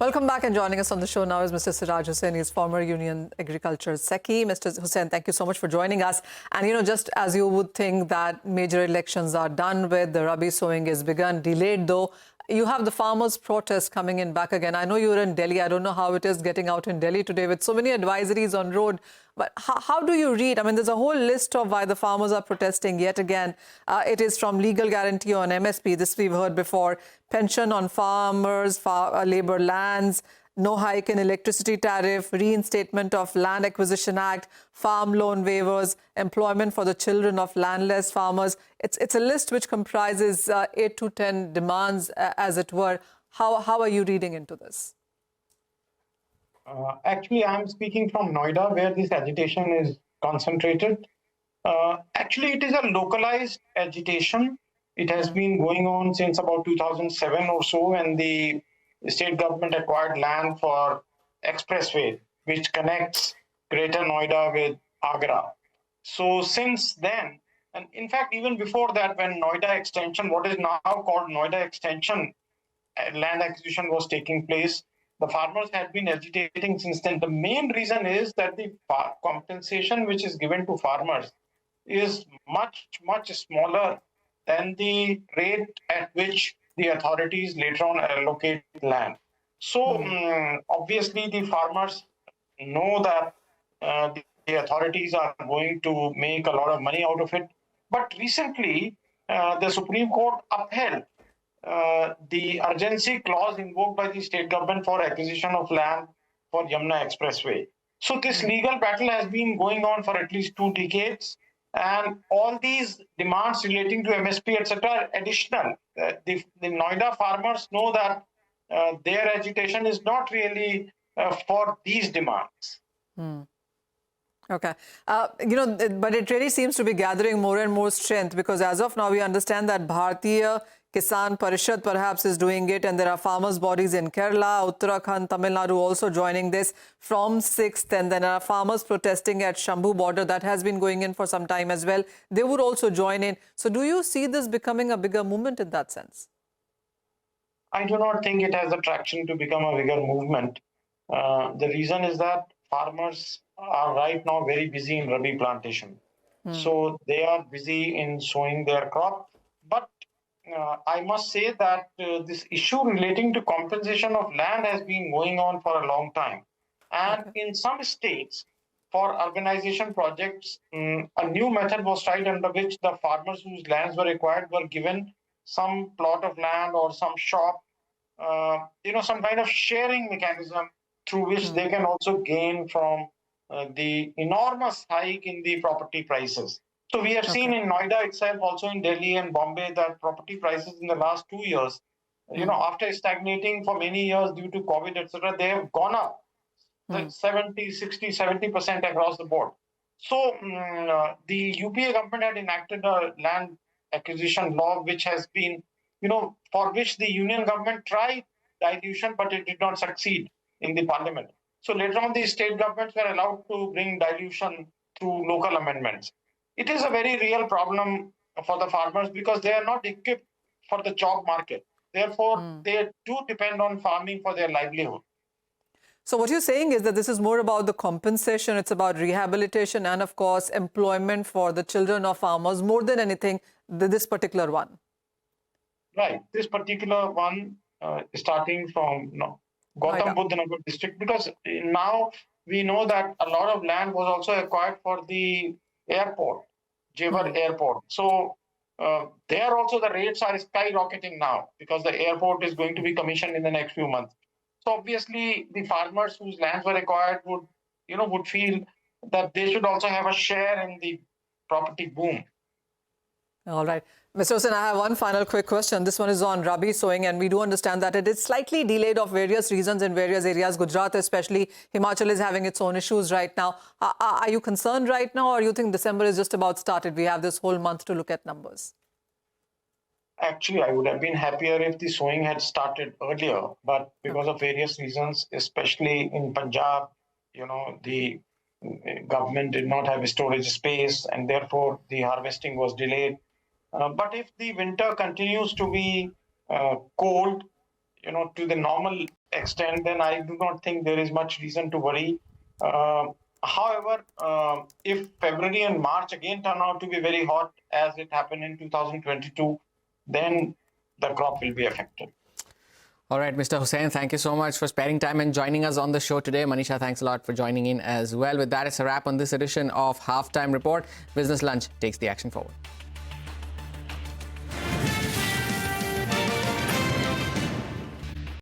Welcome back, and joining us on the show now is Mr. Siraj Hussain. He's former Union Agriculture Secretary. Mr. Hussain, thank you so much for joining us. And, just as you would think that major elections are done with, the Rabi sowing is begun, delayed though, you have the farmers' protest coming in back again. I know you're in Delhi. I don't know how it is getting out in Delhi today with so many advisories on road. But how do you read? I mean, there's a whole list of why the farmers are protesting yet again. It is from legal guarantee on MSP. This we've heard before. Pension on farmers, labor lands, no hike in electricity tariff, reinstatement of Land Acquisition Act, farm loan waivers, employment for the children of landless farmers. It's a list which comprises 8 to 10 demands, as it were. How are you reading into this? Actually, I'm speaking from Noida, where this agitation is concentrated. Actually, it is a localized agitation. It has been going on since about 2007 or so, when the state government acquired land for expressway, which connects Greater Noida with Agra. So since then, and in fact, even before that, when Noida Extension, what is now called Noida Extension, land acquisition was taking place, the farmers had been agitating since then. The main reason is that the compensation which is given to farmers is much, much smaller than the rate at which the authorities later on allocate land. So obviously the farmers know that the authorities are going to make a lot of money out of it. But recently, the Supreme Court upheld the urgency clause invoked by the state government for acquisition of land for Yamuna Expressway. So this legal battle has been going on for at least 2 decades, and all these demands relating to MSP, etc., are additional. The Noida farmers know that their agitation is not really for these demands. Okay. But it really seems to be gathering more and more strength, because as of now, we understand that Bharatiya Kisan Parishad perhaps is doing it, and there are farmers' bodies in Kerala, Uttarakhand, Tamil Nadu also joining this from 6th, and then there are farmers protesting at Shambhu border. That has been going in for some time as well. They would also join in. So do you see this becoming a bigger movement in that sense? I do not think it has the traction to become a bigger movement. The reason is that farmers are right now very busy in Rabi plantation. So they are busy in sowing their crop. But I must say that this issue relating to compensation of land has been going on for a long time. And in some states, for urbanization projects, a new method was tried under which the farmers whose lands were acquired were given some plot of land or some shop, some kind of sharing mechanism through which they can also gain from the enormous hike in the property prices. So we have seen in Noida itself, also in Delhi and Bombay, that property prices in the last 2 years, after stagnating for many years due to COVID, etc., they have gone up 70, 60, 70% across the board. So the UPA government had enacted a land acquisition law, which has been, for which the union government tried dilution, but it did not succeed in the parliament. So later on, the state governments were allowed to bring dilution through local amendments. It is a very real problem for the farmers because they are not equipped for the job market. Therefore, they do depend on farming for their livelihood. So what you're saying is that this is more about the compensation, it's about rehabilitation and, of course, employment for the children of farmers, more than anything, this particular one. Right. This particular one, starting from Gautam Buddha Nagar district, because now we know that a lot of land was also acquired for the airport, Jewar Airport. So there also the rates are skyrocketing now because the airport is going to be commissioned in the next few months. So obviously the farmers whose lands were acquired would feel that they should also have a share in the property boom. All right. Mr. Hussain, I have one final quick question. This one is on Rabi sowing, and we do understand that it is slightly delayed of various reasons in various areas. Gujarat especially, Himachal is having its own issues right now. Are you concerned right now, or you think December is just about started? We have this whole month to look at numbers. Actually, I would have been happier if the sowing had started earlier, but because of various reasons, especially in Punjab, the government did not have storage space, and therefore the harvesting was delayed. But if the winter continues to be cold, to the normal extent, then I do not think there is much reason to worry. However, if February and March again turn out to be very hot, as it happened in 2022, then the crop will be affected. All right, Mr. Hussain, thank you so much for sparing time and joining us on the show today. Manisha, thanks a lot for joining in as well. With that, it's a wrap on this edition of Halftime Report. Business Lunch takes the action forward.